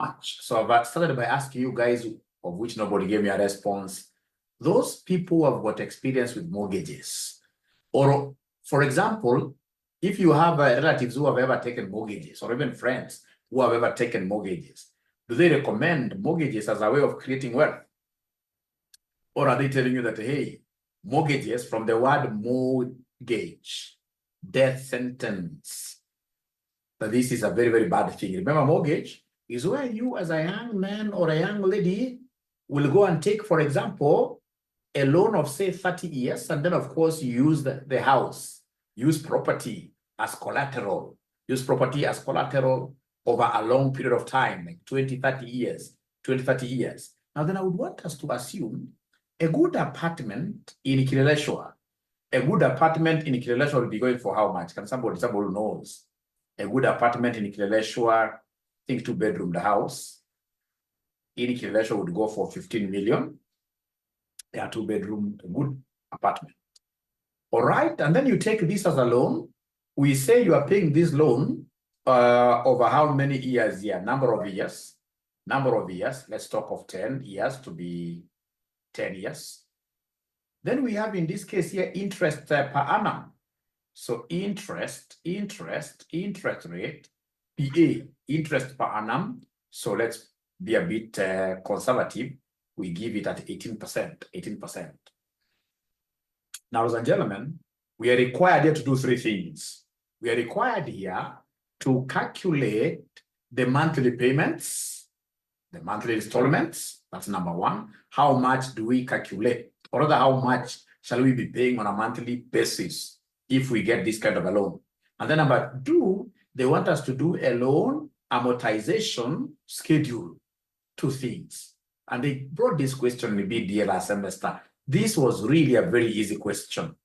much. So I've started by asking you guys, of which nobody gave me a response. Those people who have got experience with mortgages, or for example, if you have relatives who have ever taken mortgages, or even friends who have ever taken mortgages, do they recommend mortgages as a way of creating wealth? Or are they telling you that, hey, mortgages, from the word mortgage, death sentence, that this is a very, very bad thing? Remember, mortgage is where you as a young man or a young lady will go and take, for example, a loan of say 30 years, and then of course you use the house, use property as collateral, over a long period of time, like 20, 30 years. Now then I would want us to assume a good apartment in Kileleshwa, will be going for how much? Can somebody knows? A good apartment in Kileleshwa, I think 2-bedroom the house, in Kileleshwa would go for 15 million. They are 2-bedroom, a good apartment. All right, and then you take this as a loan. We say you are paying this loan over how many years here? Number of years. Let's talk of 10 years to be 10 years. Then we have in this case here interest per annum. So interest rate, PA, interest per annum. So let's be a bit conservative. We give it at 18%. Now, ladies and gentlemen, we are required here to do 3 things. We are required here to calculate the monthly payments, the monthly installments. That's number 1. How much do we calculate? Or rather, how much shall we be paying on a monthly basis if we get this kind of a loan? And then number 2, they want us to do a loan amortization schedule. 2 things. And they brought this question in the BDA last semester. This was really a very easy question.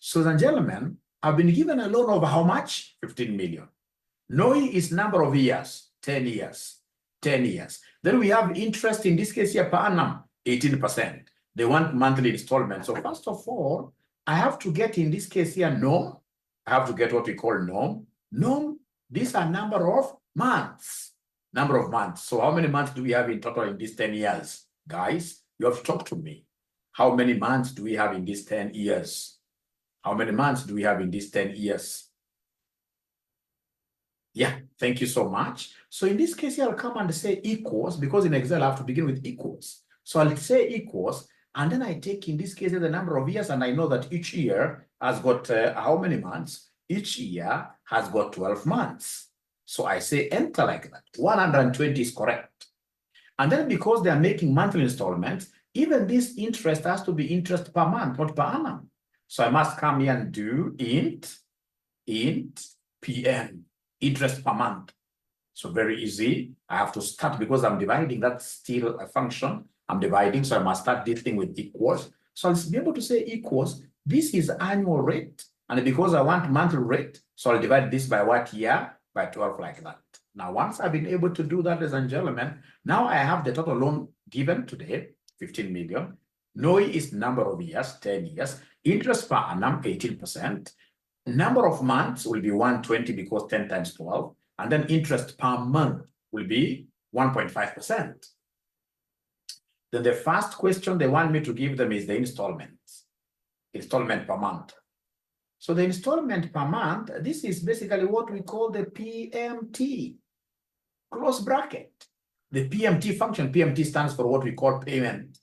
So, ladies and gentlemen, I've been given a loan of how much? 15 million. Knowing its number of years, 10 years. Then we have interest in this case here per annum, 18%. They want monthly installments. So first of all, I have to get in this case here norm. I have to get what we call norm. Norm, these are number of months. So how many months do we have in total in these 10 years? Guys, you have to talk to me. How many months do we have in these 10 years? Yeah, thank you so much. So in this case, I'll come and say equals, because in Excel, I have to begin with equals. So I'll say equals, and then I take in this case the number of years, and I know that each year has got how many months? Each year has got 12 months. So I say enter like that. 120 is correct. And then because they are making monthly installments, even this interest has to be interest per month, not per annum. So I must come here and do int PM, interest per month. So very easy. I have to start, because I'm dividing, that's still a function. I'm dividing, so I must start this thing with equals. So I'll be able to say equals, this is annual rate, and because I want monthly rate, so I'll divide this by what year? By 12 like that. Now, once I've been able to do that, ladies and gentlemen, now I have the total loan given today, 15 million. Knowing its number of years, 10 years. Interest per annum, 18%. Number of months will be 120 because 10 times 12. And then interest per month will be 1.5%. Then the first question they want me to give them is the installment per month. So the installment per month, this is basically what we call the PMT, close bracket. The PMT function, PMT stands for what we call payment.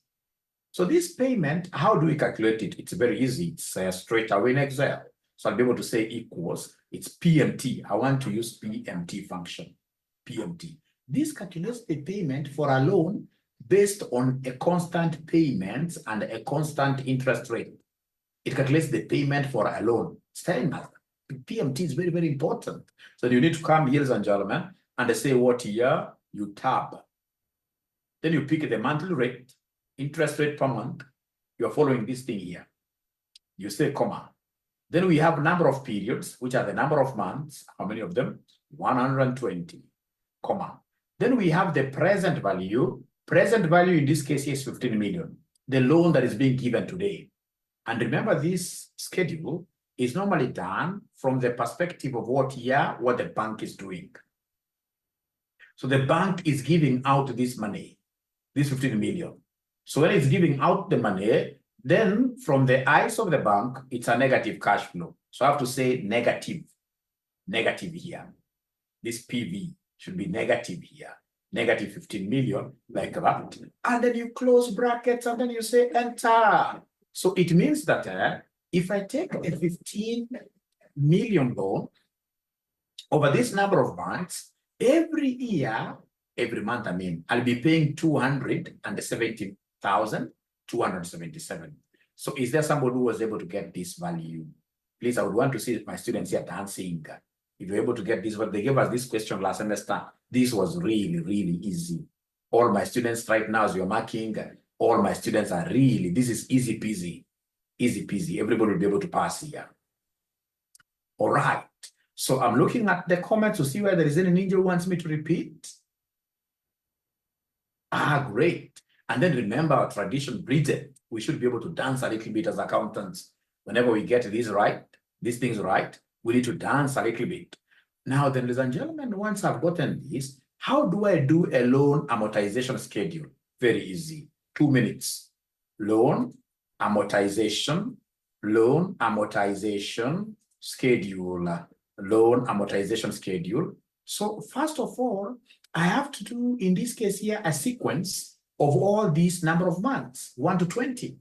So this payment, how do we calculate it? It's very easy. It's straight away in Excel. So I'll be able to say equals, it's PMT. I want to use PMT function, PMT. This calculates the payment for a loan based on a constant payment and a constant interest rate. It calculates the payment for a loan. It's telling us PMT is very, very important. So you need to come here, ladies and gentlemen, and they say what year you tab. Then you pick the monthly rate, interest rate per month. You're following this thing here. You say comma. Then we have number of periods, which are the number of months. How many of them? 120, comma. Then we have the present value. Present value in this case is 15 million, the loan that is being given today. And remember, this schedule is normally done from the perspective of what year, what the bank is doing. So the bank is giving out this money, this 15 million. So when it's giving out the money, then from the eyes of the bank, it's a negative cash flow. So I have to say negative here. This PV should be negative here. Negative 15 million, like that. And then you close brackets and then you say enter. So it means that if I take a 15 million loan over this number of months, every year, every month, I mean, I'll be paying 270,277. So is there somebody who was able to get this value? Please, I would want to see my students here dancing. If you're able to get this, but they gave us this question last semester. This was really, really easy. All my students right now, as you're marking, all my students are really, this is easy peasy. Easy peasy. Everybody will be able to pass here. All right. So I'm looking at the comments to see whether there is any ninja who wants me to repeat. Ah, great. And then remember our tradition breeded. We should be able to dance a little bit as accountants. Whenever we get these things right, we need to dance a little bit. Now then, ladies and gentlemen, once I've gotten this, how do I do a loan amortization schedule? Very easy. 2 minutes. Loan amortization schedule. Loan amortization schedule. So first of all, I have to do, in this case here, a sequence of all these number of months, 1 to 20.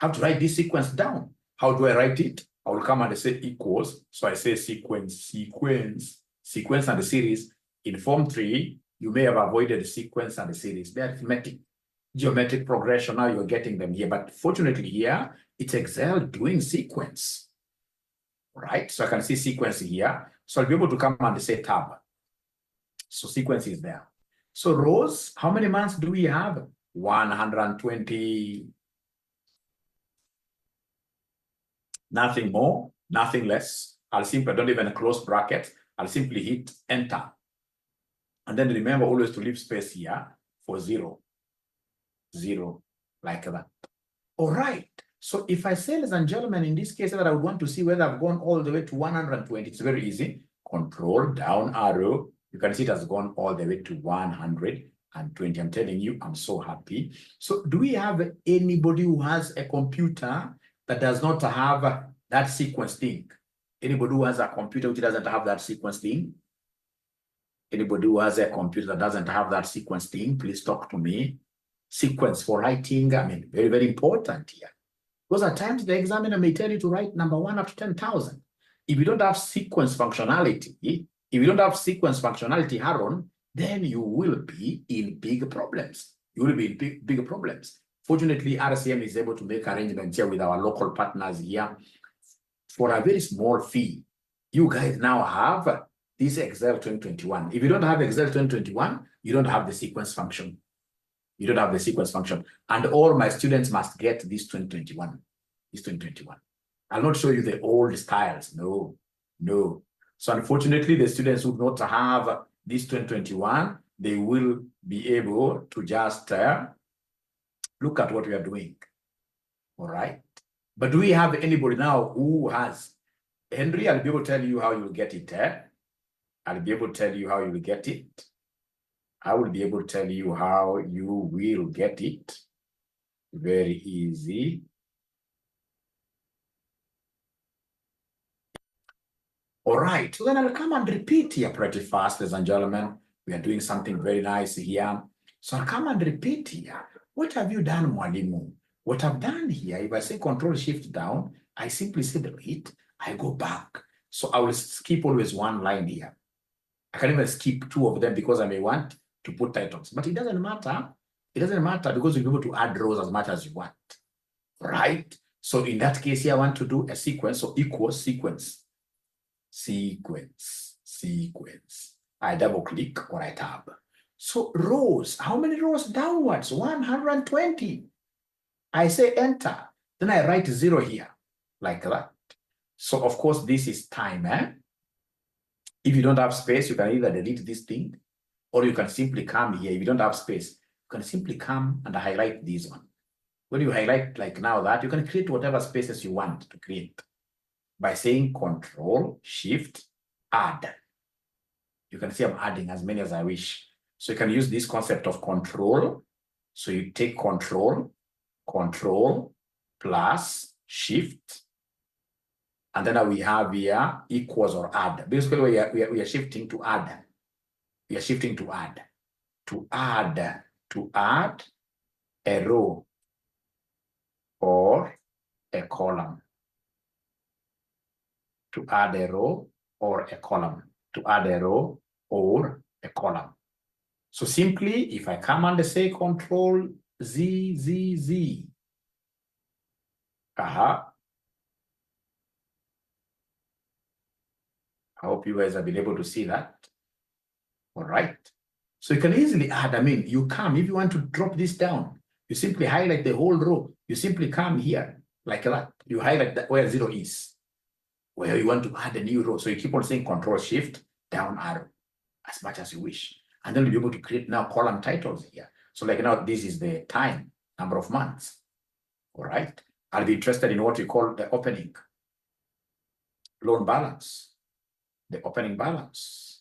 I have to write this sequence down. How do I write it? I will come and say equals. So I say sequence and the series. In Form 3, you may have avoided the sequence and the series. They're arithmetic, geometric progression. Now you're getting them here. But fortunately here, it's Excel doing sequence. Right? So I can see sequence here. So I'll be able to come and say tab. So sequence is there. So rows, how many months do we have? 120. Nothing more, nothing less. I'll simply, don't even close bracket. I'll simply hit enter. And then remember always to leave space here for 0. 0, like that. All right. So if I say, ladies and gentlemen, in this case that I would want to see whether I've gone all the way to 120, it's very easy. Control down arrow. You can see it has gone all the way to 120. I'm telling you, I'm so happy. So do we have anybody who has a computer that does not have that sequence thing? Anybody who has a computer which doesn't have that sequence thing? Anybody who has a computer that doesn't have that sequence thing, please talk to me. Sequence for writing, I mean, very, very important here. Because at times the examiner may tell you to write number 1 up to 10,000. If you don't have sequence functionality, Aaron, then you will be in big problems. You will be in big problems. Fortunately, RCM is able to make arrangements here with our local partners here for a very small fee. You guys now have this Excel 2021. If you don't have Excel 2021, you don't have the sequence function. You don't have the sequence function. And all my students must get this 2021. This 2021. I'll not show you the old styles. No. So unfortunately, the students who do not have this 2021, they will be able to just look at what we are doing. All right. But do we have anybody now who has? Henry, I'll be able to tell you how you'll get it. I'll be able to tell you how you'll get it. I will be able to tell you how you will get it. Very easy. All right, so then I'll come and repeat here pretty fast, ladies and gentlemen. We are doing something very nice here. So I'll come and repeat here. What have you done, Mwalimu? What I've done here, if I say Control Shift down, I simply say delete, I go back. So I will skip always one line here. I can even skip 2 of them because I may want to put titles, but it doesn't matter. It doesn't matter because you'll be able to add rows as much as you want, right? So in that case here, I want to do a sequence, so equals sequence. I double click or I tab. So rows, how many rows downwards? 120. I say enter. Then I write 0 here, like that. So of course, this is time. If you don't have space, you can either delete this thing, or you can simply come here. If you don't have space, you can simply come and highlight this one. When you highlight like now that, you can create whatever spaces you want to create by saying Control Shift Add. You can see I'm adding as many as I wish. So you can use this concept of control. So you take control plus shift. And then we have here equals or add. Basically, we are shifting to add. We are shifting to add. To add a row or a column. To add a row or a column. To add a row or a column. So simply, if I come and say Control Z. I hope you guys have been able to see that. All right. So you can easily add, you come, if you want to drop this down, you simply highlight the whole row. You simply come here like that. You highlight that where 0 is, where you want to add a new row. So you keep on saying Control Shift, down arrow, as much as you wish. And then you'll be able to create now column titles here. So like now, this is the time, number of months. All right. I'll be interested in what we call the opening loan balance, the opening balance.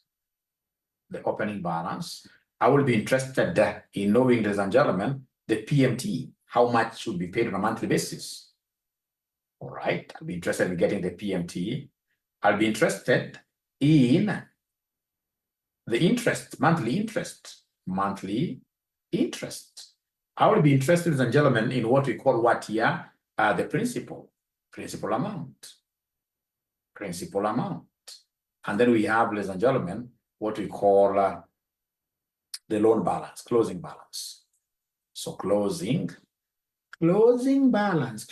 The opening balance. I will be interested in knowing, ladies and gentlemen, the PMT, how much should be paid on a monthly basis. All right, I'll be interested in getting the PMT. I'll be interested in the interest, monthly interest. I will be interested, ladies and gentlemen, in what we call what here? The principal amount. And then we have, ladies and gentlemen, what we call the loan balance, closing balance. So closing balance,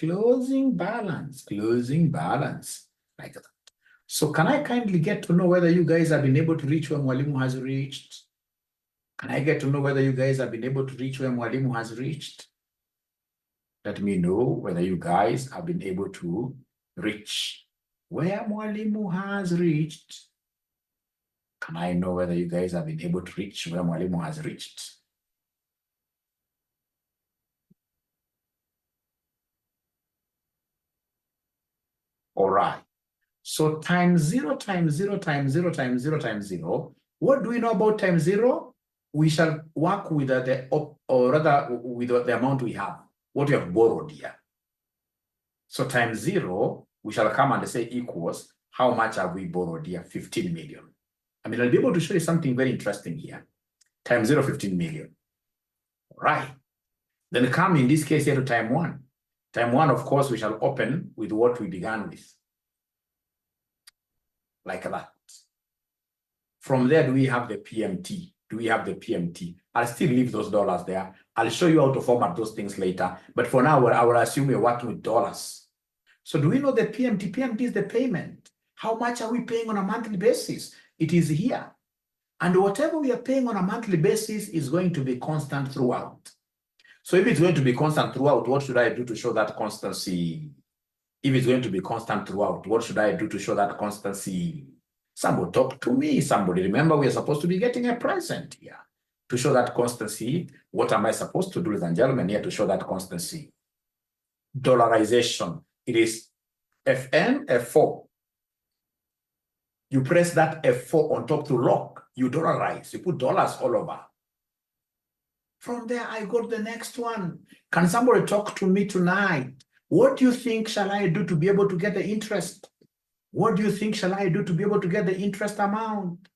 like that. So can I kindly get to know whether you guys have been able to reach where Mwalimu has reached? Can I get to know whether you guys have been able to reach where Mwalimu has reached? Let me know whether you guys have been able to reach where Mwalimu has reached. Can I know whether you guys have been able to reach where Mwalimu has reached? All right. So times 0 times 0 times 0 times 0 times 0. What do we know about times 0? We shall work with the amount we have, what we have borrowed here. So times 0, we shall come and say equals, how much have we borrowed here? 15 million. I'll be able to show you something very interesting here. Times 0, 15 million. All right. Then come in this case here to time 1. Time 1, of course, we shall open with what we began with. Like that. From there, do we have the PMT? I'll still leave those dollars there. I'll show you how to format those things later. But for now, I will assume we're working with dollars. So do we know the PMT? PMT is the payment. How much are we paying on a monthly basis? It is here. And whatever we are paying on a monthly basis is going to be constant throughout. So if it's going to be constant throughout, what should I do to show that constancy? If it's going to be constant throughout, what should I do to show that constancy? Somebody talk to me. Somebody, remember, we are supposed to be getting a present here. To show that constancy, what am I supposed to do, ladies and gentlemen, here to show that constancy? Dollarization. It is FN, F4. You press that F4 on top to lock. You dollarize. You put dollars all over. From there, I got the next one. Can somebody talk to me tonight? What do you think shall I do to be able to get the interest? What do you think shall I do to be able to get the interest amount?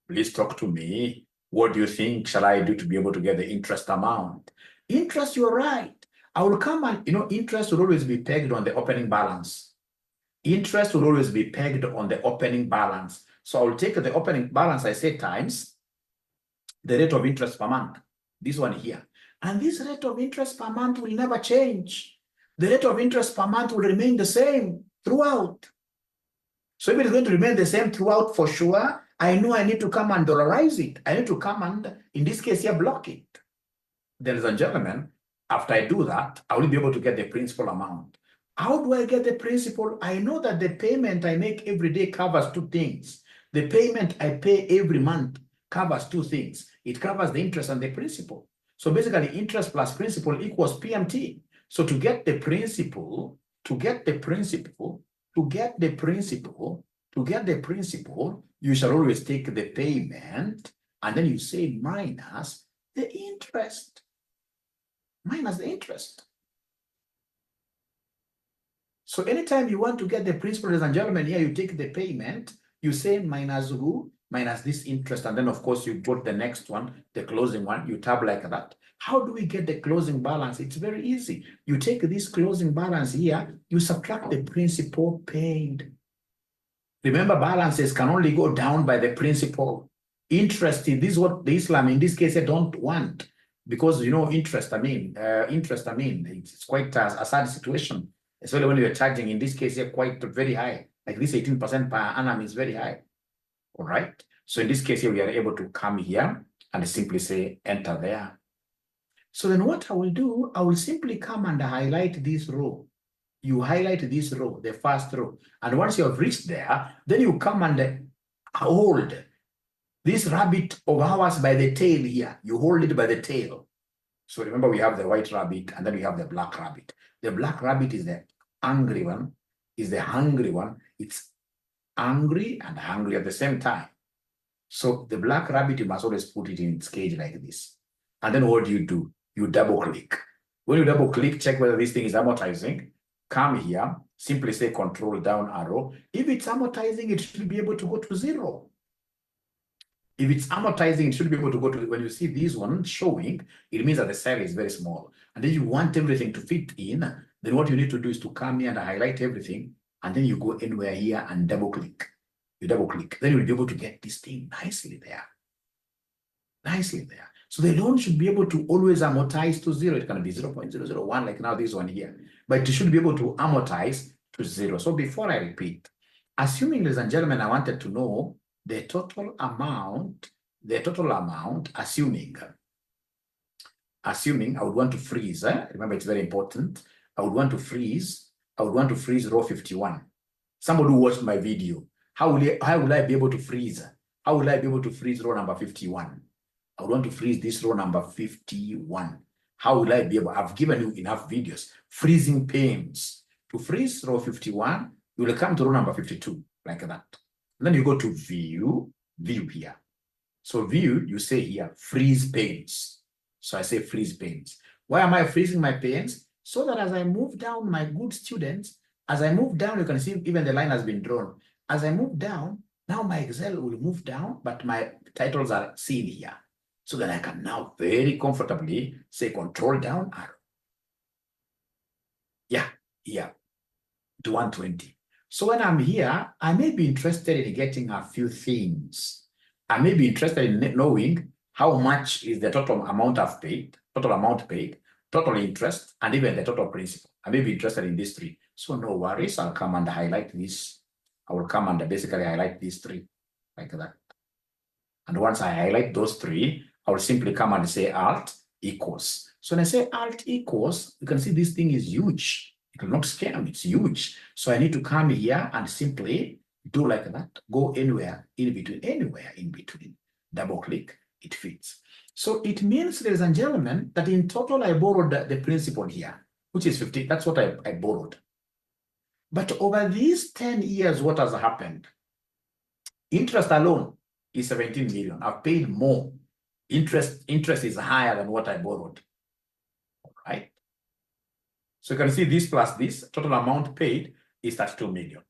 Please talk to me. What do you think shall I do to be able to get the interest amount? Interest, you're right. I will come and, interest will always be pegged on the opening balance. Interest will always be pegged on the opening balance. So I will take the opening balance, I say, times the rate of interest per month. This one here. And this rate of interest per month will never change. The rate of interest per month will remain the same throughout. So if it is going to remain the same throughout for sure, I know I need to come and dollarize it. I need to come and, in this case here, block it. Ladies and gentlemen, after I do that, I will be able to get the principal amount. How do I get the principal? I know that the payment I make every day covers two things. The payment I pay every month covers two things. It covers the interest and the principal. So basically, interest plus principal equals PMT. So to get the principal, you shall always take the payment and then you say minus the interest. Minus the interest. So anytime you want to get the principal, ladies and gentlemen, here you take the payment, you say minus who? Minus this interest, and then of course you put the next one, the closing one, you tab like that. How do we get the closing balance? It's very easy. You take this closing balance here, you subtract the principal paid. Remember, balances can only go down by the principal. Interest, this is what the Islam in this case I don't want, because you know interest, it's quite a sad situation, especially when you're charging in this case here quite very high, like this 18% per annum is very high. All right, so in this case here we are able to come here and simply say enter there. So then what I will do, I will simply come and highlight this row. You highlight this row, the first row, and once you have reached there, then you come and hold this rabbit of ours by the tail here. You hold it by the tail. So remember, we have the white rabbit and then we have the black rabbit. The black rabbit is the angry one, is the hungry one. It's angry and hungry at the same time. So the black rabbit, you must always put it in its cage like this. And then what do? You double click. When you double click, check whether this thing is amortizing. Come here, simply say control down arrow. If it's amortizing, it should be able to go to 0. If it's amortizing, it should be able to go to, when you see this one showing, it means that the cell is very small. And then you want everything to fit in, then what you need to do is to come here and highlight everything, and then you go anywhere here and double click. You double click, then you'll be able to get this thing nicely there. Nicely there. So the loan should be able to always amortize to 0. It can be 0.001, like now this one here. But it should be able to amortize to 0. So before I repeat, assuming, ladies and gentlemen, I wanted to know the total amount, assuming I would want to freeze, remember it's very important, I would want to freeze row 51. Somebody who watched my video, how will I be able to freeze? How will I be able to freeze row number 51? I would want to freeze this row number 51. How will I be able? I've given you enough videos. Freezing panes. To freeze row 51, you will come to row number 52, like that. And then you go to view here. So view, you say here, freeze panes. So I say freeze panes. Why am I freezing my panes? So that as I move down, my good students, as I move down, you can see even the line has been drawn. As I move down, now my Excel will move down, but my titles are seen here. So that I can now very comfortably say control down arrow. Yeah, to 120. So when I'm here, I may be interested in getting a few things. I may be interested in knowing how much is the total amount I've paid, total interest, and even the total principal. I may be interested in these 3. So no worries, I'll come and highlight this. I will come and basically highlight these 3, like that. And once I highlight those 3, I will simply come and say alt equals. So when I say alt equals, you can see this thing is huge. It will not scale, it's huge. So I need to come here and simply do like that, go anywhere in between, double click, it fits. So it means, ladies and gentlemen, that in total I borrowed the principal here, which is 50. That's what I borrowed. But over these 10 years, what has happened? Interest alone is 17 million. I've paid more. Interest is higher than what I borrowed. All right. So you can see this plus this, total amount paid is 32 million.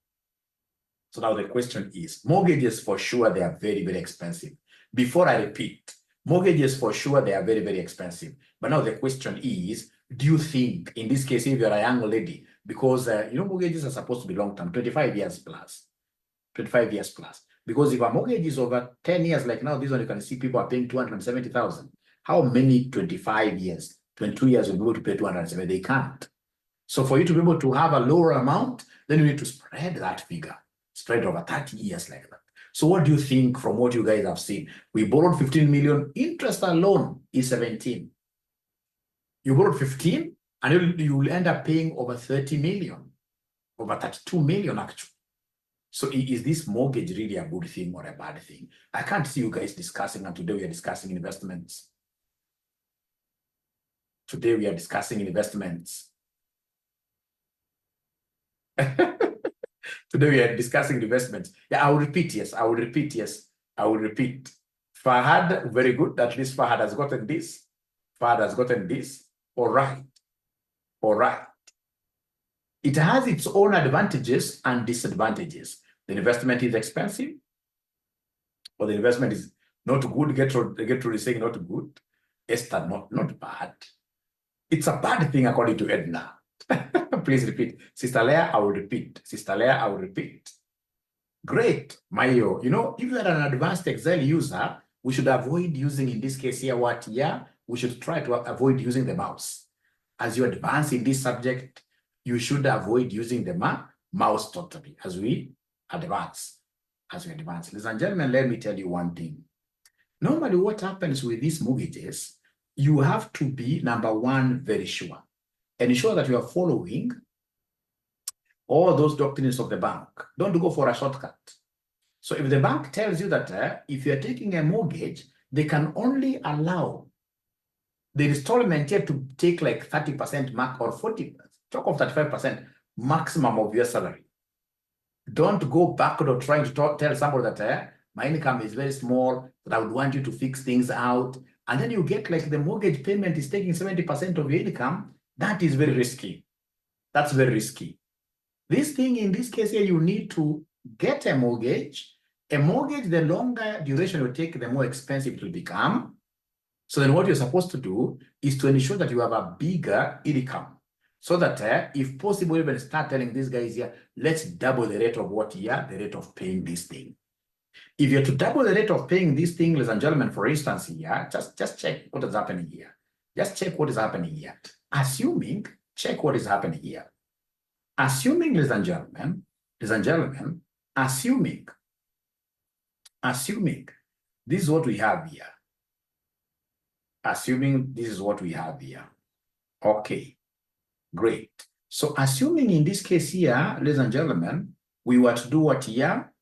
So now the question is, mortgages for sure, they are very, very expensive. Before I repeat, mortgages for sure, they are very, very expensive. But now the question is, do you think, in this case, if you're a young lady, because mortgages are supposed to be long-term, 25 years plus. 25 years plus. Because if a mortgage is over 10 years, like now, this one, you can see people are paying 270,000. How many 25 years, 22 years will be able to pay 270? They can't. So for you to be able to have a lower amount, then you need to spread that figure, spread over 30 years like that. So what do you think from what you guys have seen? We borrowed 15 million, interest alone is 17. You borrowed 15, and you will end up paying over 30 million, over 32 million actually. So is this mortgage really a good thing or a bad thing? I can't see you guys discussing, and today we are discussing investments. Today we are discussing investments. Today we are discussing investments. Yeah, I will repeat, yes. I will repeat, yes. I will repeat. Fahad, very good. At least Fahad has gotten this. Fahad has gotten this. All right. All right. It has its own advantages and disadvantages. The investment is expensive, or the investment is not good. Get to saying not good. Esther, not bad. It's a bad thing according to Edna. Please repeat. Sister Leah, I will repeat. Sister Leah, I will repeat. Great, Mayo. You know, if you are an advanced Excel user, we should avoid using, in this case here, what here? We should try to avoid using the mouse. As you advance in this subject, you should avoid using the mouse totally as we advance. Ladies and gentlemen, let me tell you one thing. Normally, what happens with these mortgages, you have to be, number one, very sure. Ensure that you are following all those doctrines of the bank. Don't go for a shortcut. So if the bank tells you that if you're taking a mortgage, they can only allow the installment yet to take like 30% mark or 40%, talk of 35% maximum of your salary. Don't go backward or trying to tell somebody that my income is very small, that I would want you to fix things out. And then you get like the mortgage payment is taking 70% of your income. That is very risky. That's very risky. This thing, in this case here, you need to get a mortgage. A mortgage, the longer duration you take, the more expensive it will become. So then what you're supposed to do is to ensure that you have a bigger income. So that if possible, even start telling these guys here, let's double the rate of what here, the rate of paying this thing. If you're to double the rate of paying this thing, ladies and gentlemen, for instance here, just check what is happening here. Just check what is happening here. Check what is happening here. Assuming, ladies and gentlemen, assuming, this is what we have here. Assuming this is what we have here. Okay, great. So assuming in this case here, ladies and gentlemen, we were to do what here?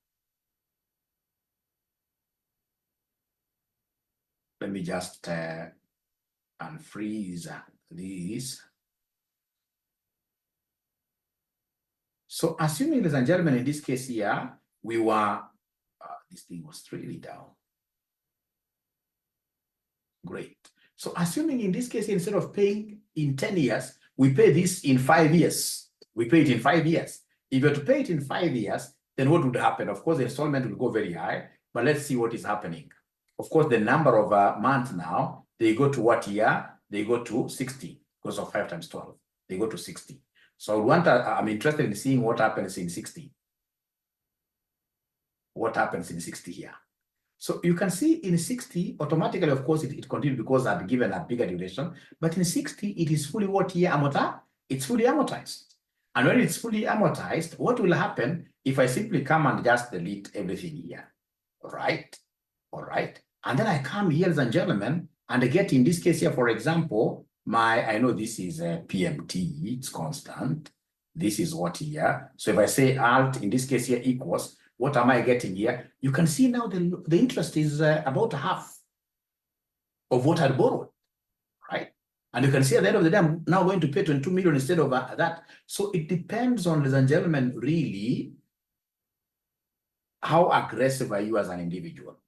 Let me just unfreeze this. So assuming, ladies and gentlemen, in this case here, we were, this thing was really down. Great. So assuming in this case, instead of paying in 10 years, we pay this in 5 years. We pay it in 5 years. If you were to pay it in 5 years, then what would happen? Of course, the installment will go very high, but let's see what is happening. Of course, the number of months now, they go to what year? They go to 60 because of 5 times 12. They go to 60. So I'm interested in seeing what happens in 60. What happens in 60 here? So you can see in 60, automatically, of course, it continues because I've given a bigger duration. But in 60, it is fully what year amortized? It's fully amortized. And when it's fully amortized, what will happen if I simply come and just delete everything here? All right. All right. And then I come here, ladies and gentlemen, and I get in this case here, for example, I know this is a PMT, it's constant. This is what here. So if I say alt, in this case here, equals, what am I getting here? You can see now the interest is about half of what I borrowed, right? And you can see at the end of the day, I'm now going to pay 22 million instead of that. So it depends on, ladies and gentlemen, really, how aggressive are you as an individual?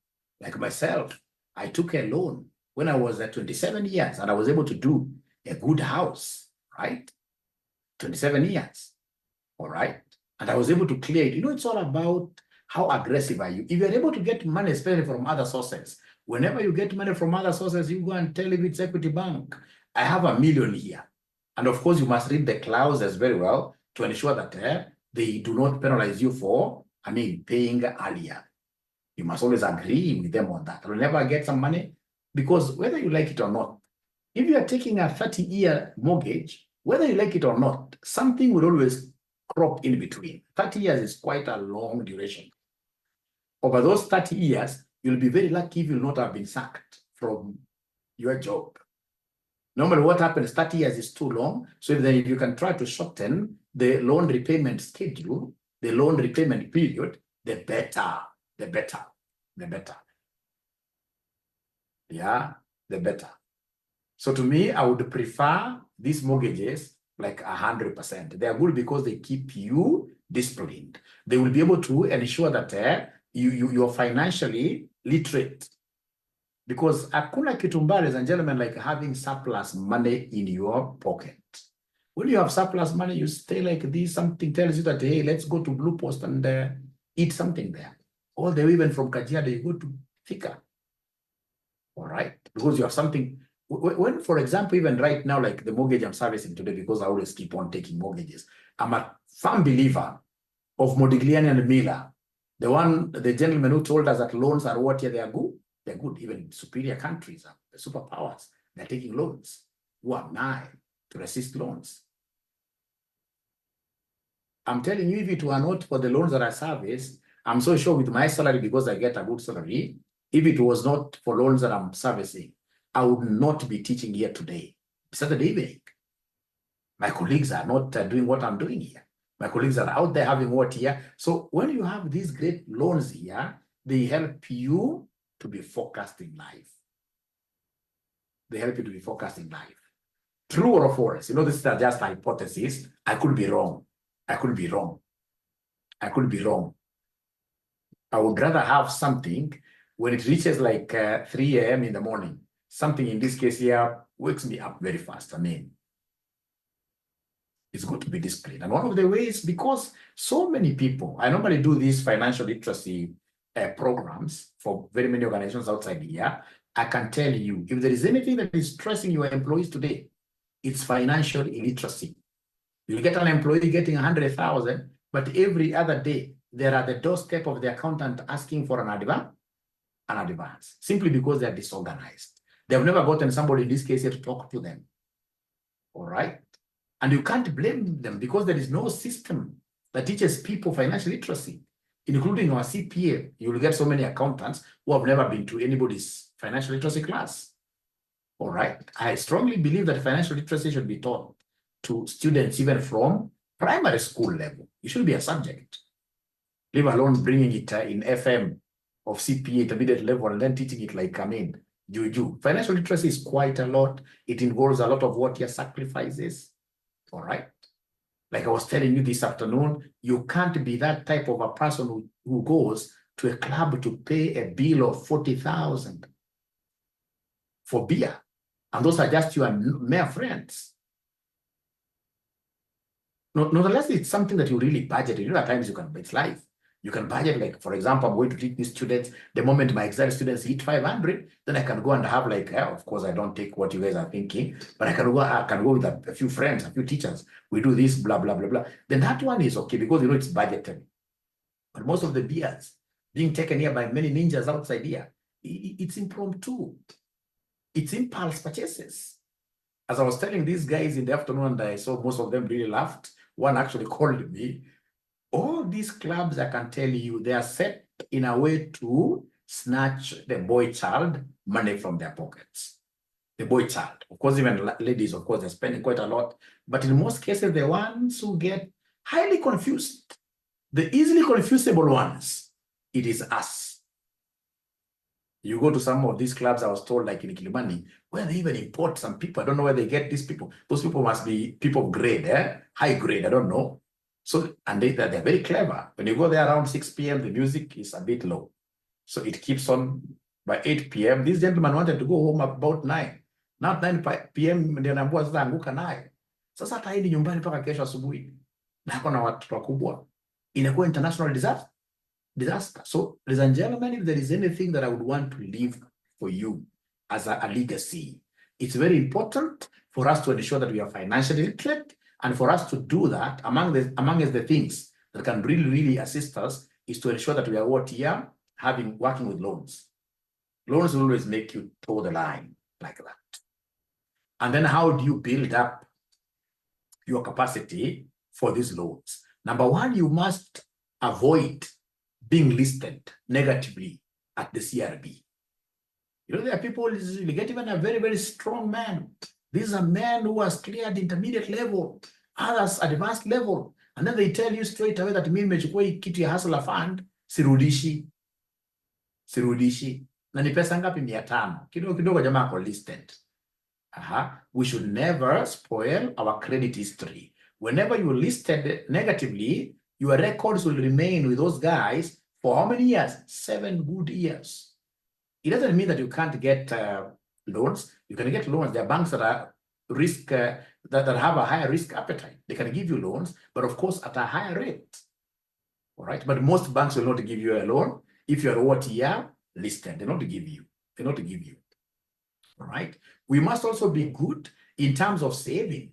Like myself, I took a loan when I was at 27 years and I was able to do a good house, right? 27 years, all right? And I was able to clear it. You know, it's all about how aggressive are you. If you're able to get money, especially from other sources, whenever you get money from other sources, you go and tell if it's Equity Bank, I have $1 million here. And of course, you must read the clauses very well to ensure that they do not penalize you for, paying earlier. You must always agree with them on that. Whenever I get some money, because whether you like it or not, if you are taking a 30-year mortgage, whether you like it or not, something will always crop in between. 30 years is quite a long duration. Over those 30 years, you'll be very lucky if you'll not have been sacked from your job. Normally, what happens, 30 years is too long. So if you can try to shorten the loan repayment schedule, the loan repayment period, the better. Yeah, the better. So to me, I would prefer these mortgages like 100%. They are good because they keep you disciplined. They will be able to ensure that you're financially literate. Because hakuna kitu mbaya, ladies and gentlemen, like having surplus money in your pocket. When you have surplus money, you stay like this, something tells you that, hey, let's go to Blue Post and eat something there. All the way even from Kajiado, you go to Thika. All right, because you have something. When, for example, even right now, like the mortgage I'm servicing today, because I always keep on taking mortgages, I'm a firm believer of Modigliani and Miller, the gentleman who told us that loans are what? Yeah, they are good. They're good. Even superior countries, the superpowers, they're taking loans. Who am I to resist loans? I'm telling you, if it were not for the loans that I service, I'm so sure with my salary, because I get a good salary, if it was not for loans that I'm servicing, I would not be teaching here today. Saturday evening. My colleagues are not doing what I'm doing here. My colleagues are out there having what here. So when you have these great loans here, they help you to be focused in life. They help you to be focused in life. True or false? You know, this is just a hypothesis. I could be wrong. I could be wrong. I could be wrong. I would rather have something when it reaches like 3 a.m. in the morning. Something in this case here wakes me up very fast. I mean, it's good to be disciplined. And one of the ways, because so many people, I normally do these financial literacy programs for very many organizations outside here. I can tell you, if there is anything that is stressing your employees today, it's financial illiteracy. You get an employee getting 100,000, but every other day, they're at the doorstep of the accountant asking for an advance, simply because they're disorganized. They've never gotten somebody in this case here to talk to them. All right? And you can't blame them, because there is no system that teaches people financial literacy, including our CPA. You will get so many accountants who have never been to anybody's financial literacy class. All right. I strongly believe that financial literacy should be taught to students even from primary school level. It should be a subject, leave alone bringing it in FM of CPA intermediate level and then teaching it like, I mean, juju. Financial literacy is quite a lot. It involves a lot of what your sacrifices. All right. Like I was telling you this afternoon, you can't be that type of a person who goes to a club to pay a bill of 40,000 for beer. And those are just your mere friends. Not unless it's something that you really budget. You know, at times you can, it's life. You can budget, like, for example, I'm going to teach these students. The moment my exact students hit 500, then I can go and have like, of course, I don't take what you guys are thinking, but I can go with a few friends, a few teachers. We do this, blah, blah, blah, blah. Then that one is okay, because, you know, it's budgeted. But most of the beers being taken here by many ninjas outside here, it's impromptu. It's impulse purchases. As I was telling these guys in the afternoon, and I saw most of them really laughed. One actually called me. All these clubs, I can tell you, they are set in a way to snatch the boy child money from their pockets. The boy child. Of course, even ladies, of course, they're spending quite a lot. But in most cases, the ones who get highly confused, the easily confusable ones, it is us. You go to some of these clubs, I was told, like in Kilimani, where they even import some people. I don't know where they get these people. Those people must be people of grade, high grade, I don't know. So, and they're very clever. When you go there around 6 p.m., the music is a bit low. So it keeps on by 8 p.m. This gentleman wanted to go home about 9. Not 9 p.m. ndio naambiwa sasa anguka naye. Sasa ataidi nyumbani mpaka kesho asubuhi. Na hako na watu wakubwa. Inakuwa international disaster. So, ladies and gentlemen, if there is anything that I would want to leave for you as a legacy, it's very important for us to ensure that we are financially literate. And for us to do that, among the things that can really assist us is to ensure that we are working with loans. Loans will always make you toe the line like that. And then how do you build up your capacity for these loans? Number one, you must avoid being listed negatively at the CRB. You know, there are people, you get even a very strong man. These are men who has cleared intermediate level, others advanced level. And then they tell you straight away that mimi nimechukua hii kitu ya hustler fund, sirudishi. Na ni pesa ngapi 500. Kidogo jamaa ako listed. We should never spoil our credit history. Whenever you're listed negatively, your records will remain with those guys for how many years? 7 good years. It doesn't mean that you can't get loans. You can get loans. There are banks that are risk that have a higher risk appetite. They can give you loans, but of course at a higher rate. All right. But most banks will not give you a loan if you're what year listed. They're not to give you. They're not to give you. All right. We must also be good in terms of saving.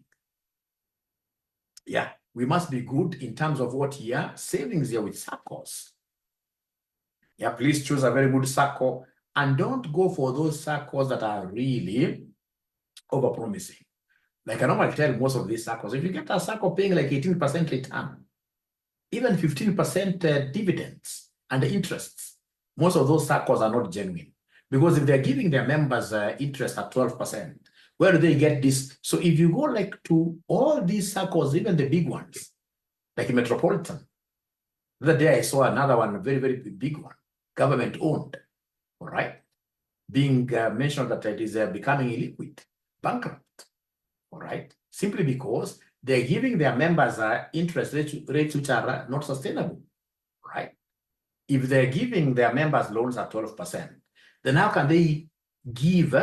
Yeah, we must be good in terms of what year savings here with circles. Yeah, please choose a very good circle and don't go for those circles that are really overpromising. Like I normally tell most of these circles, if you get a circle paying like 18% return, even 15% dividends and the interests, most of those circles are not genuine. Because if they're giving their members interest at 12%, where do they get this? So if you go like to all these circles, even the big ones, like in Metropolitan, the other day I saw another one, a very, very big one, government owned, all right, being mentioned that it is becoming illiquid, bankrupt, all right, simply because they're giving their members interest rates which are not sustainable, right? If they're giving their members loans at 12%, then how can they give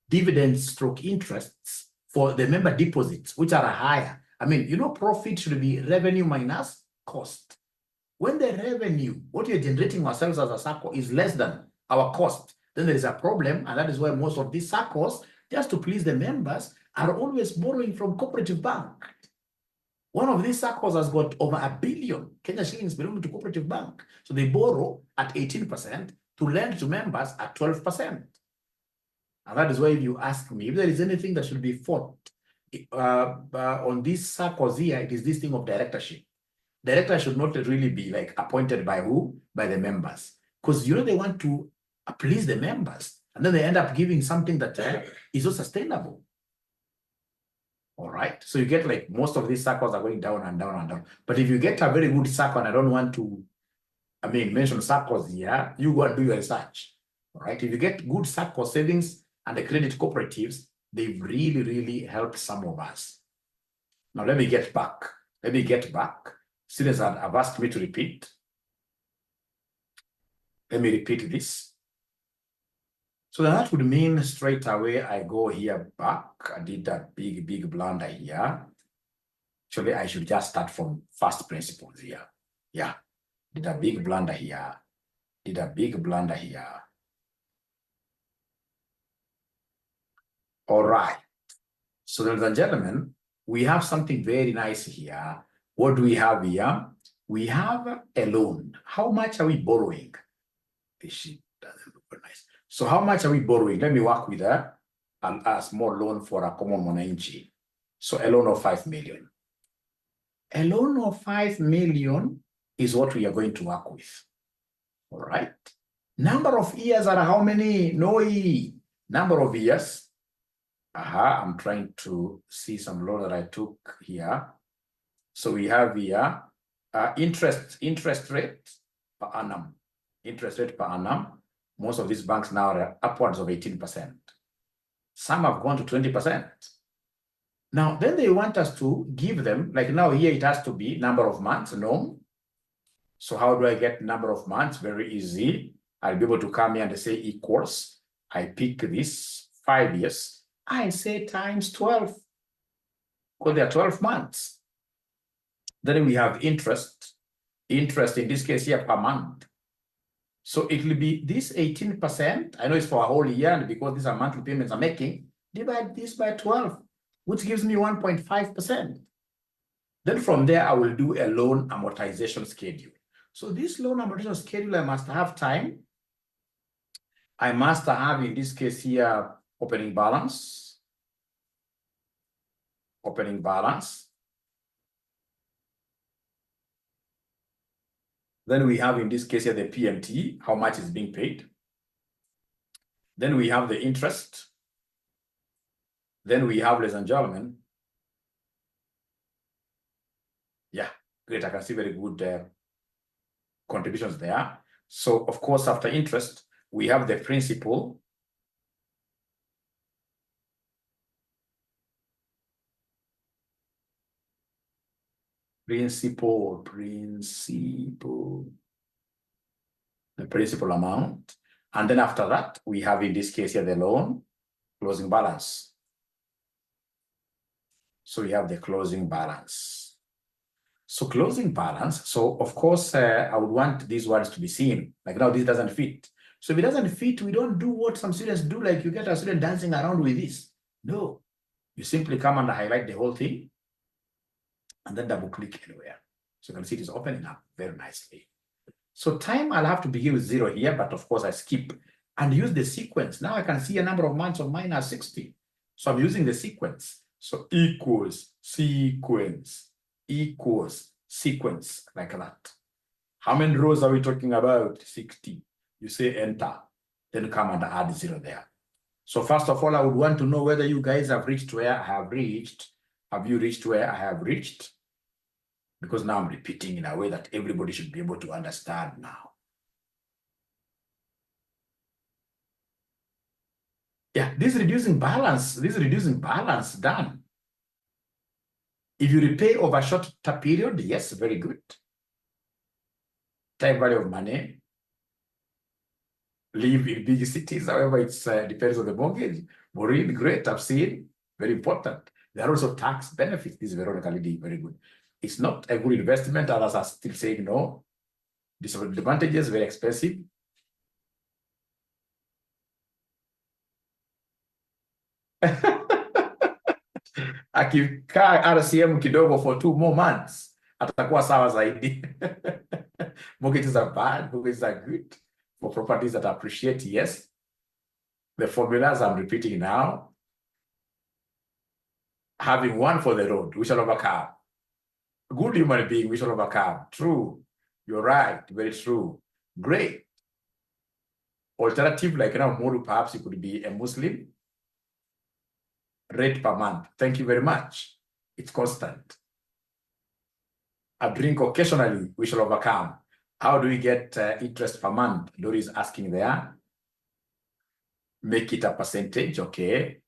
dividends stroke interests for the member deposits, which are higher? I mean, you know, profit should be revenue minus cost. When the revenue, what you're generating ourselves as a circle is less than our cost, then there is a problem. And that is why most of these circles, just to please the members, are always borrowing from cooperative bank. One of these circles has got over 1 billion Kenya shillings belonging to cooperative bank. So they borrow at 18% to lend to members at 12%. And that is why if you ask me, if there is anything that should be fought on these circles here, it is this thing of directorship. Director should not really be like appointed by who? By the members. Because you know they want to please the members. And then they end up giving something that is not sustainable. All right. So you get like most of these circles are going down and down and down. But if you get a very good circle, and I don't want to, mention circles here, you go and do your research. All right. If you get good circle savings and the credit cooperatives, they've really, really helped some of us. Now let me get back. Students have asked me to repeat. Let me repeat this. So that would mean straight away I go here back. I did a big blunder here. Actually, I should just start from first principles here. Yeah, did a big blunder here. All right. So ladies and gentlemen, we have something very nice here. What do we have here? We have a loan. How much are we borrowing? This sheet doesn't look very nice. So how much are we borrowing? Let me work with a small loan for a common mwananchi. So a loan of 5 million. A loan of 5 million is what we are going to work with. All right. Number of years are how many? Number of years. I'm trying to see some loan that I took here. So we have here interest rate per annum. Interest rate per annum. Most of these banks now are upwards of 18%. Some have gone to 20%. Now, then they want us to give them, like now here it has to be number of months, no. So how do I get number of months? Very easy. I'll be able to come here and say equals. I pick this 5 years. I say times 12. Because there are 12 months. Then we have interest. Interest in this case here per month. So it will be this 18%. I know it's for a whole year, and because these are monthly payments I'm making, divide this by 12, which gives me 1.5%. Then from there, I will do a loan amortization schedule. So this loan amortization schedule, I must have time. I must have, in this case here, opening balance. Then we have, in this case here, the PMT, how much is being paid. Then we have the interest. Then we have, ladies and gentlemen, yeah, great. I can see very good contributions there. So, of course, after interest, we have the principal. The principal amount. And then after that, we have in this case here the loan closing balance. So we have the closing balance. So closing balance. So of course, I would want these words to be seen. Like now, this doesn't fit. So if it doesn't fit, we don't do what some students do, like you get a student dancing around with this. No, you simply come and highlight the whole thing and then double click anywhere. So you can see it is opening up very nicely. So time, I'll have to begin with 0 here, but of course I skip and use the sequence. Now I can see a number of months of mine are 60. So I'm using the sequence. So equals sequence, equals sequence, like that. How many rows are we talking about? 60. You say enter, then come and add 0 there. So first of all, I would want to know whether you guys have reached where I have reached. Have you reached where I have reached? Because now I'm repeating in a way that everybody should be able to understand now. Yeah, this reducing balance done. If you repay over a shorter period, yes, very good. Time value of money. Live in big cities, however, it depends on the mortgage. Maureen, great, I've seen, very important. There are also tax benefits. This is Veronica Lidi, very good. It's not a good investment. Others are still saying no. Disadvantages, very expensive. Akikaa RCM kidogo for 2 more months, atakuwa sawa zaidi. Mortgages are bad, mortgages are good. For properties that appreciate, yes. The formulas I'm repeating now. Having one for the road, we shall overcome. Good human being, we shall overcome. True. You're right. Very true. Great. Alternative, like now, Muru, perhaps you could be a Muslim. Rate per month. Thank you very much. It's constant. A drink occasionally, we shall overcome. How do we get interest per month? Lori is asking there. Make it a percentage, okay.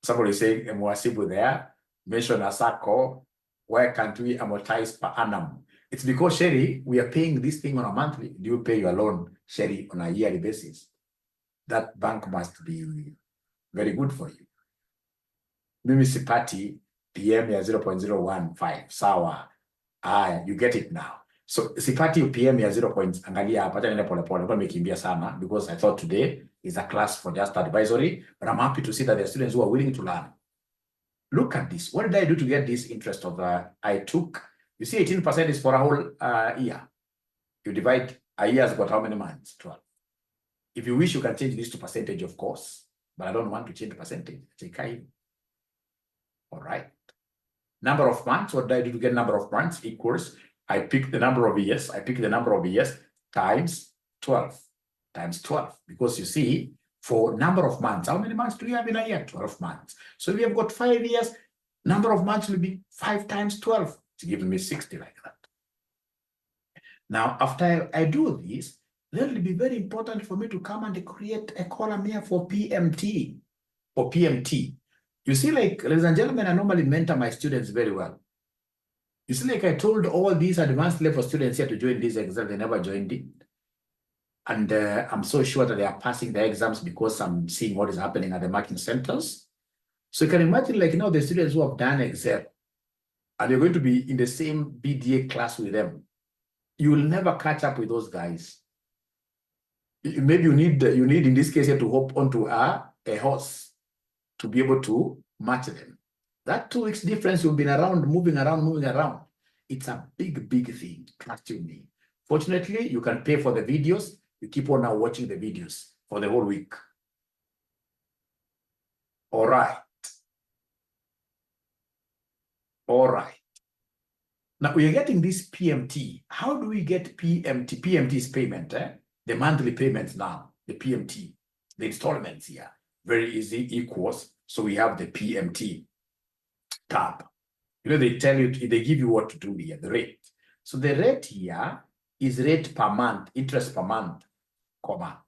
Somebody is saying Mwasibu there. Mention a circle. Why can't we amortize per annum? It's because, Sherry, we are paying this thing on a monthly. Do you pay your loan, Sherry, on a yearly basis? That bank must be very good for you. Mimi Sipati, PM ya 0.015. Sawa. You get it now. So Sipati PM ya 0. Angalia hapa tena pole pole kwa mekimbia sana, because I thought today is a class for just advisory, but I'm happy to see that there are students who are willing to learn. Look at this. What did I do to get this interest of I took, you see 18% is for a whole year. You divide a year's got how many months? 12. If you wish, you can change this to percentage, of course, but I don't want to change the percentage. All right. Number of months, what did I do to get number of months? Equals, I pick the number of years, times 12, times 12. Because you see, for number of months, how many months do you have in a year? 12 months. So we have got 5 years, number of months will be 5 times 12. It's giving me 60 like that. Now, after I do this, then it will be very important for me to come and create a column here for PMT, or PMT. You see, like, ladies and gentlemen, I normally mentor my students very well. You see, like I told all these advanced level students here to join this exam, they never joined it. And I'm so sure that they are passing the exams because I'm seeing what is happening at the marking centers. So you can imagine, like, the students who have done Excel, and you're going to be in the same BDA class with them. You will never catch up with those guys. Maybe you need in this case here to hop onto a horse to be able to match them. That 2 weeks difference, you've been around, moving around. It's a big, big thing, trust you me. Fortunately, you can pay for the videos. You keep on now watching the videos for the whole week. All right. All right. Now we are getting this PMT. How do we get PMT? PMT is payment, the monthly payments now, the PMT, the installments here. Very easy, equals. So we have the PMT tab. They tell you, they give you what to do here, the rate. So the rate here is rate per month, interest per month, comma.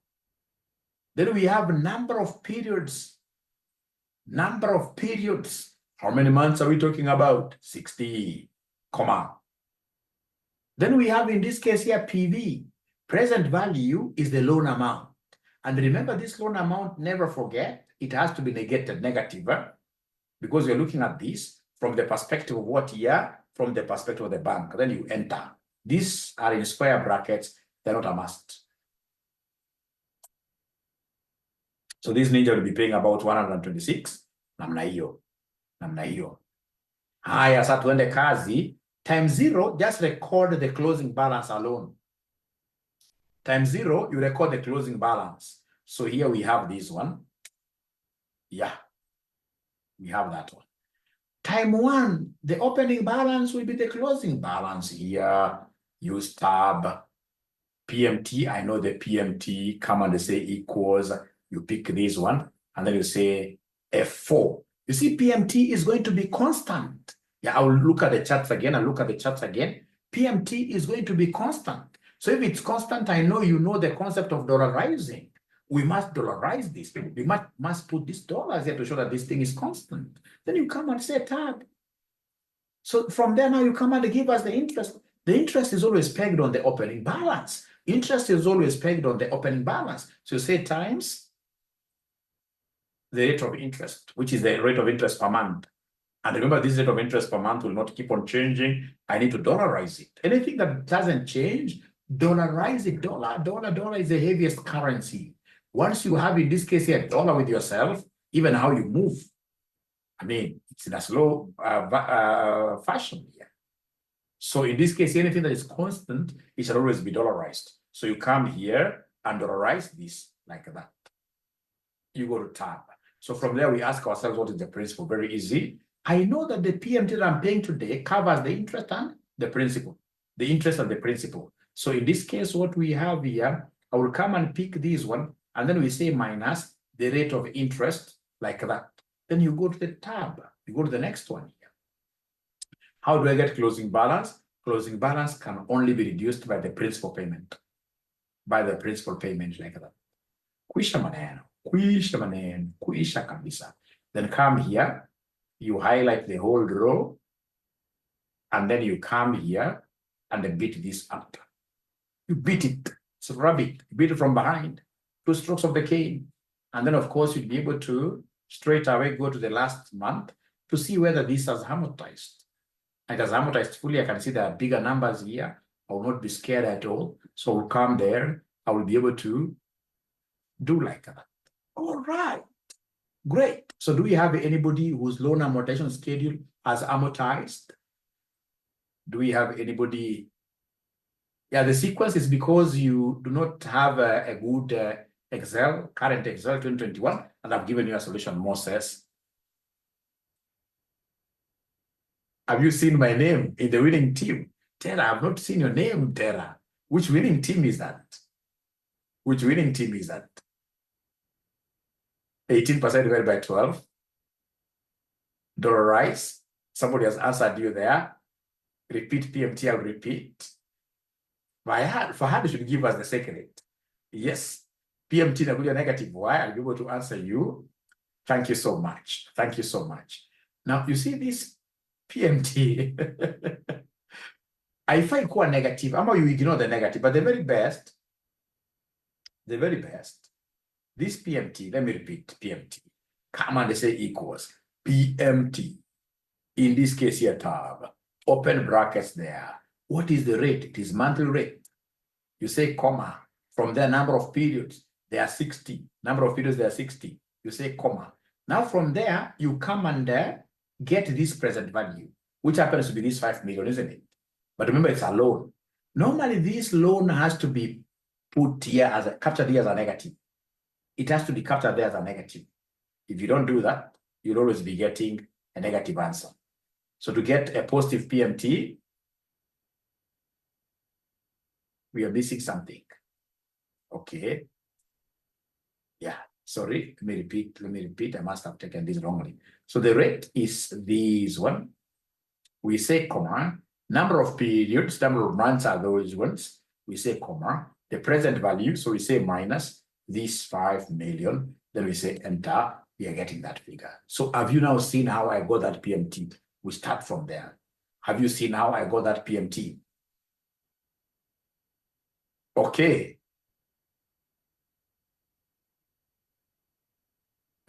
Then we have number of periods. Number of periods. How many months are we talking about? 60, comma. Then we have, in this case here, PV. Present value is the loan amount. And remember, this loan amount, never forget, it has to be negated, negative, because you're looking at this from the perspective of what year? From the perspective of the bank. Then you enter. These are in square brackets, they're not a must. So this ninja will be paying about 126. Namna hiyo. Namna hiyo. Haya, sasa tuende kazi. Time 0, just record the closing balance alone. Time 0, you record the closing balance. So here we have this one. Yeah, we have that one. Time 1, the opening balance will be the closing balance here. Use tab. PMT, I know the PMT, come and say equals, you pick this one, and then you say F4. You see, PMT is going to be constant. Yeah, I will look at the charts again, I'll look at the charts again. PMT is going to be constant. So if it's constant, I know you know the concept of dollarizing. We must dollarize this. We must put these dollars here to show that this thing is constant. Then you come and say tab. So from there now you come and give us the interest. The interest is always pegged on the opening balance. Interest is always pegged on the opening balance. So you say times the rate of interest, which is the rate of interest per month. And remember, this rate of interest per month will not keep on changing. I need to dollarize it. Anything that doesn't change, dollarize it. Dollar is the heaviest currency. Once you have, in this case here, dollar with yourself, even how you move, I mean, it's in a slow fashion here. So in this case, anything that is constant, it should always be dollarized. So you come here and dollarize this like that. You go to tab. So from there, we ask ourselves, what is the principal? Very easy. I know that the PMT that I'm paying today covers the interest and the principal. The interest and the principal. So in this case, what we have here, I will come and pick this one, and then we say minus the rate of interest like that. Then you go to the tab. You go to the next one here. How do I get closing balance? Closing balance can only be reduced by the principal payment. By the principal payment like that. Kuisha maneno, kuisha maneno, kuisha kabisa. Then come here, you highlight the whole row, and then you come here and beat this up. You beat it, so rub it, beat it from behind, 2 strokes of the cane. And then of course you'll be able to straight away go to the last month to see whether this has amortized. It has amortized fully. I can see there are bigger numbers here. I will not be scared at all. So we'll come there. I will be able to do like that. All right, great. So do we have anybody whose loan amortization schedule has amortized? Do we have anybody? Yeah, the sequence is because you do not have a good Excel, current Excel 2021, and I've given you a solution, Moses. Have you seen my name in the winning team? Tara, I've not seen your name, Tara. Which winning team is that? Which winning team is that? 18% divided by 12. Dollarize. Somebody has answered you there. Repeat PMT, I'll repeat. Fahad should give us the secret. Yes. PMT nakuja negative Y. I'll be able to answer you. Thank you so much. Thank you so much. Now, you see this PMT. I find quite negative. I'm you ignore the negative, but the very best, this PMT, let me repeat PMT. Come and say equals PMT. In this case here, tab, open brackets there. What is the rate? It is monthly rate. You say comma. From there, number of periods, there are 60. Number of periods, there are 60. You say comma. Now from there, you come and get this present value, which happens to be this 5 million, isn't it? But remember, it's a loan. Normally, this loan has to be put here as captured here as a negative. It has to be captured there as a negative. If you don't do that, you'll always be getting a negative answer. So to get a positive PMT, we are missing something. Okay. Yeah, sorry, let me repeat. I must have taken this wrongly. So the rate is this one. We say comma, number of periods, number of months are those ones. We say comma, the present value. So we say minus this 5 million. Then we say enter. We are getting that figure. So have you now seen how I got that PMT? We start from there. Have you seen how I got that PMT? Okay.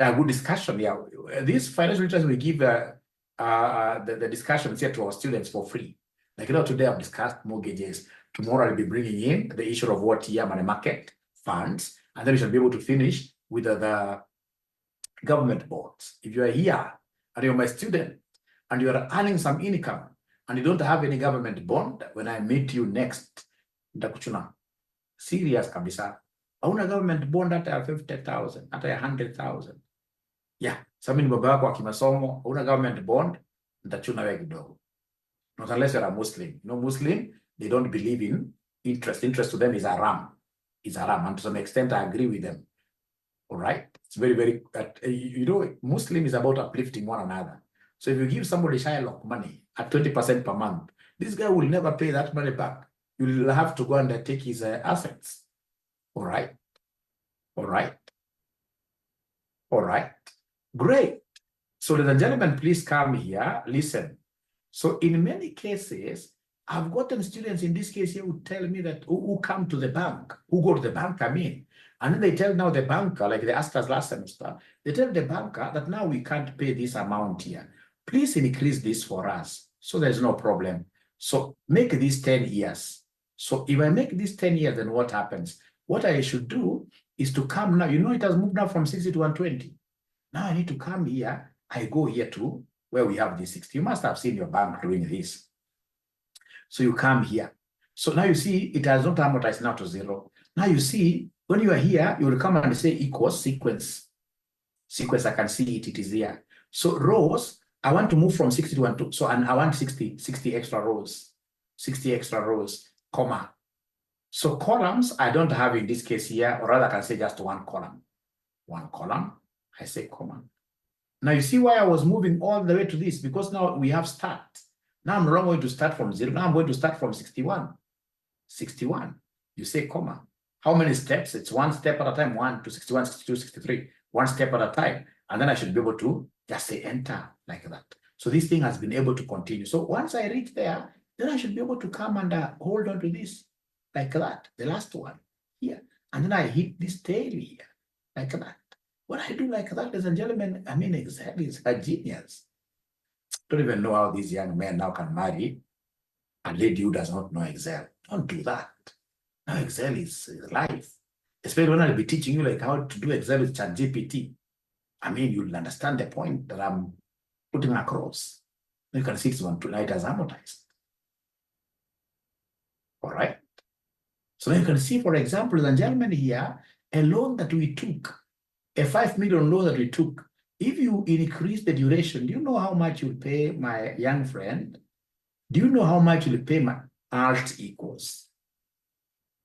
A good discussion. Yeah, this financial literacy we give the discussions here to our students for free. Like today I've discussed mortgages. Tomorrow I'll be bringing in the issue of what money market funds, and then we shall be able to finish with the government bonds. If you are here and you're my student and you are earning some income and you don't have any government bond, when I meet you next, nitakuchuna serious kabisa. Hauna government bond hata ya 50,000, hata ya 100,000. Yeah, sasa ni baba yako wa kimasomo, hauna government bond, nitachuna wewe kidogo. Not unless you're a Muslim. No Muslim, they don't believe in interest. Interest to them is haram. It's haram. And to some extent, I agree with them. All right. It's very, very, Muslim is about uplifting one another. So if you give somebody Shylock money at 20% per month, this guy will never pay that money back. You'll have to go and take his assets. All right. All right. All right. Great. So ladies and gentlemen, please come here. Listen. So in many cases, I've gotten students in this case here who tell me that who come to the bank, who go to the bank, and then they tell now the banker, like they asked us last semester, they tell the banker that now we can't pay this amount here. Please increase this for us. So there's no problem. So make this 10 years. So if I make this 10 years, then what happens? What I should do is to come now. It has moved now from 60 to 120. Now I need to come here. I go here to where we have this 60. You must have seen your bank doing this. So you come here. So now you see it has not amortized now to 0. Now you see when you are here, you will come and say equals sequence. Sequence, I can see it is here. So rows, I want to move from 60 to 1. So and I want 60 extra rows. 60 extra rows, comma. So columns, I don't have in this case here, or rather I can say just one column. One column, I say comma. Now you see why I was moving all the way to this, because now we have start. Now I'm not going to start from 0. Now I'm going to start from 61. 61. You say comma. How many steps? It's one step at a time. 1 to 61, 62, 63. One step at a time. And then I should be able to just say enter like that. So this thing has been able to continue. So once I reach there, then I should be able to come and hold on to this like that. The last one here. And then I hit this tail here like that. When I do like that, ladies and gentlemen, I mean, Excel is a genius. Don't even know how these young men now can marry a lady who does not know Excel. Don't do that. Now Excel is life. Especially when I'll be teaching you like how to do Excel with ChatGPT. I mean, you'll understand the point that I'm putting across. You can see it's 1 to 9 as amortized. All right. So you can see, for example, ladies and gentlemen, here, a loan that we took, a 5 million loan that we took, if you increase the duration, do you know how much you'll pay my young friend? Do you know how much you'll pay my alt equals?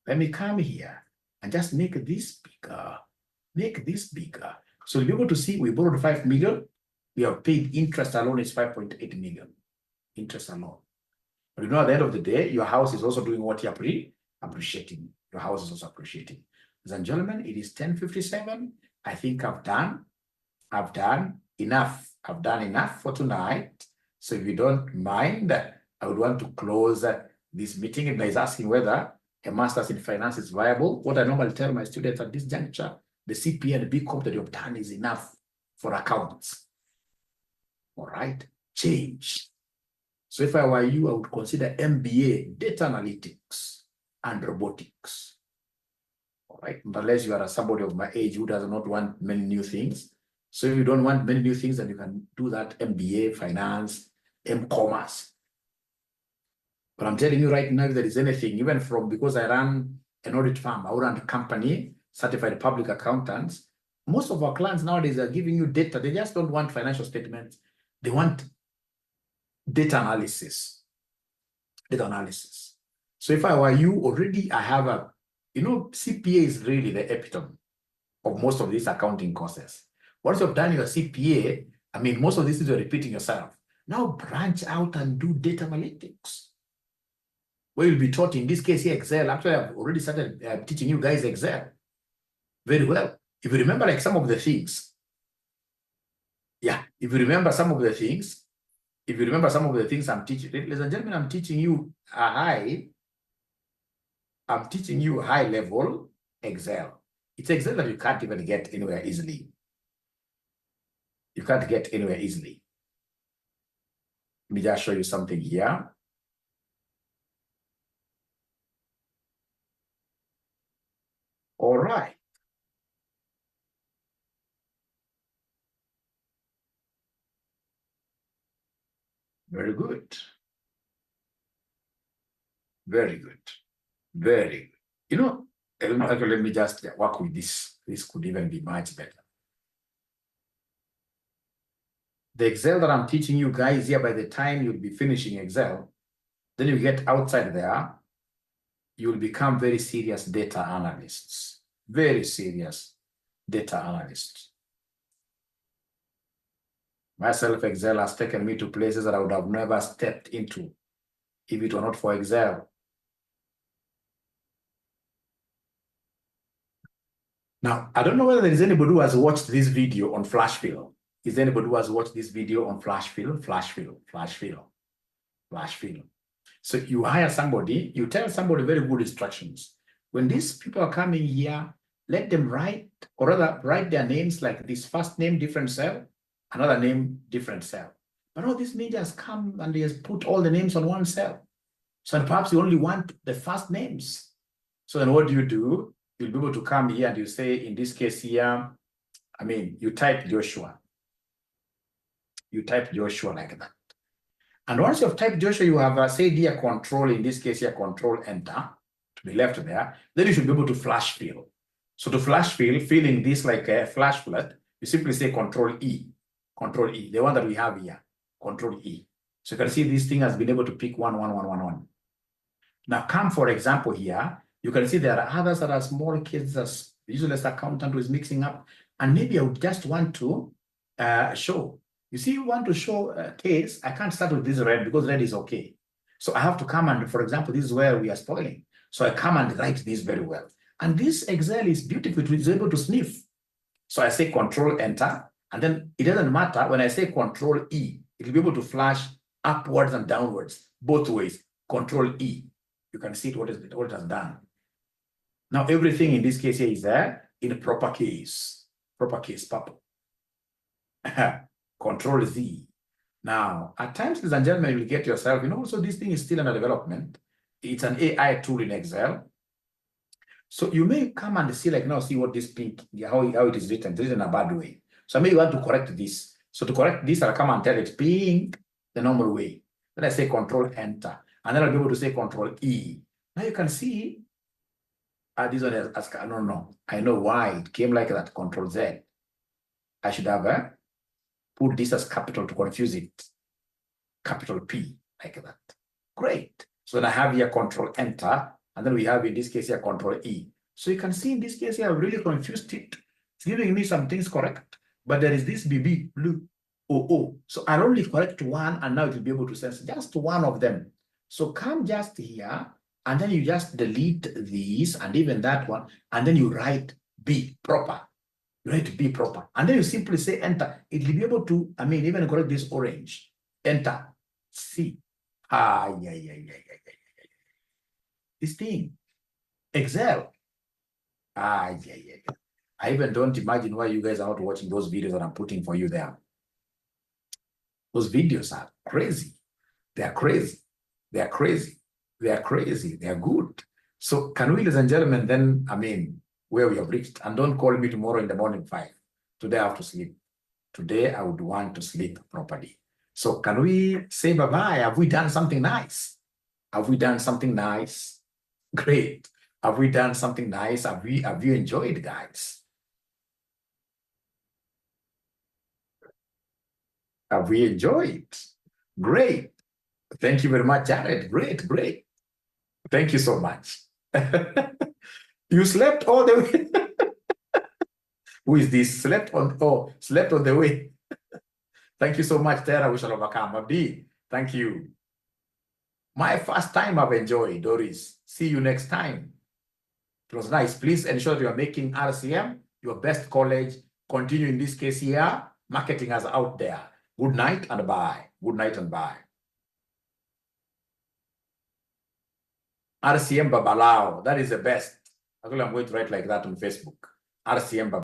Let me come here and just make this bigger. Make this bigger. So you'll be able to see we borrowed 5 million. We have paid interest alone is 5.8 million. Interest alone. But at the end of the day, your house is also doing what you're appreciating. Your house is also appreciating. Ladies and gentlemen, it is 10:57. I think I've done enough. I've done enough for tonight. So if you don't mind, I would want to close this meeting. If is asking whether a master's in finance is viable, what I normally tell my students at this juncture, the CPA and BCom that you've done is enough for accountants. All right, change. So if I were you, I would consider MBA, data analytics and robotics. All right, unless you are somebody of my age who does not want many new things. So if you don't want many new things, then you can do that MBA, finance, M-commerce. But I'm telling you right now, if there is anything, even from, because I run an audit firm, I run a company, certified public accountants, most of our clients nowadays are giving you data. They just don't want financial statements. They want data analysis. Data analysis. So if I were you, already I have a, CPA is really the epitome of most of these accounting courses. Once you've done your CPA, I mean, most of this is you're repeating yourself. Now branch out and do data analytics. Where you'll be taught, in this case here, Excel. Actually, I've already started teaching you guys Excel very well. If you remember like some of the things, if you remember some of the things I'm teaching, ladies and gentlemen, I'm teaching you high level Excel. It's Excel that you can't even get anywhere easily. You can't get anywhere easily. Let me just show you something here. All right. Very good. Very good. Very good. You know, let me just work with this. This could even be much better. The Excel that I'm teaching you guys here, by the time you'll be finishing Excel, then you get outside there, you'll become very serious data analysts. Very serious data analysts. Myself, Excel has taken me to places that I would have never stepped into if it were not for Excel. Now, I don't know whether there is anybody who has watched this video on flash fill. Is there anybody who has watched this video on flash fill? Flash fill, flash fill, flash fill. So you hire somebody, you tell somebody very good instructions. When these people are coming here, let them write, or rather write their names like this: first name, different cell, another name, different cell. But all these ninjas come and they just put all the names on one cell. So perhaps you only want the first names. So then what do? You'll be able to come here and you say, in this case here, you type Joshua. You type Joshua like that. And once you've typed Joshua, you have said here control, in this case here, control enter to be left there. Then you should be able to flash fill. So to flash fill, filling this like a flash flood, you simply say control E, the one that we have here, control E. So you can see this thing has been able to pick 1, 1, 1, 1, 1. Now come, for example, here, you can see there are others that are small kids, as usually as accountant who is mixing up. And maybe I would just want to show. You see, you want to show a case. I can't start with this red because red is okay. So I have to come and, for example, this is where we are spoiling. So I come and write this very well. And this Excel is beautiful. It is able to sniff. So I say control enter. And then it doesn't matter. When I say control E, it will be able to flash upwards and downwards, both ways. Control E. You can see what it has done. Now, everything in this case here is there in proper case. Proper case, purple. Control Z. Now, at times, ladies and gentlemen, you will get yourself, so this thing is still under development. It's an AI tool in Excel. So you may come and see, like, now see what this pink, how it is written. It's written in a bad way. So I may want to correct this. So to correct this, I'll come and tell it pink the normal way. Then I say control enter. And then I'll be able to say control E. Now you can see, this one is, no. I know why it came like that, control Z. I should have put this as capital to confuse it. Capital P, like that. Great. So then I have here control enter, and then we have in this case here control E. So you can see in this case here, I've really confused it. It's giving me some things correct, but there is this BB, blue, OO. So I'll only correct one, and now it will be able to sense just one of them. So come just here, and then you just delete these, and even that one, and then you write B, proper. You write B proper. And then you simply say enter. It will be able to, even correct this orange. Enter. C. This thing. Excel. I even don't imagine why you guys are not watching those videos that I'm putting for you there. Those videos are crazy. They are crazy. They are crazy. They are crazy. They are good. So can we, ladies and gentlemen, then, where we have reached, and don't call me tomorrow in the morning 5. Today I have to sleep. Today I would want to sleep properly. So can we say bye-bye? Have we done something nice? Have we done something nice? Great. Have we done something nice? Have you enjoyed, guys? Have we enjoyed? Great. Thank you very much, Jared. Great, great. Thank you so much. You slept all the way. Who is this? Slept on the way. Thank you so much, Tara. We shall overcome. Abdi, thank you. My first time I've enjoyed, Doris. See you next time. It was nice. Please ensure that you are making RCM your best college. Continue in this case here, marketing us out there. Good night and bye. Good night and bye. RCM Babalao, that is the best. Actually, I'm going to write like that on Facebook. RCM Babalao.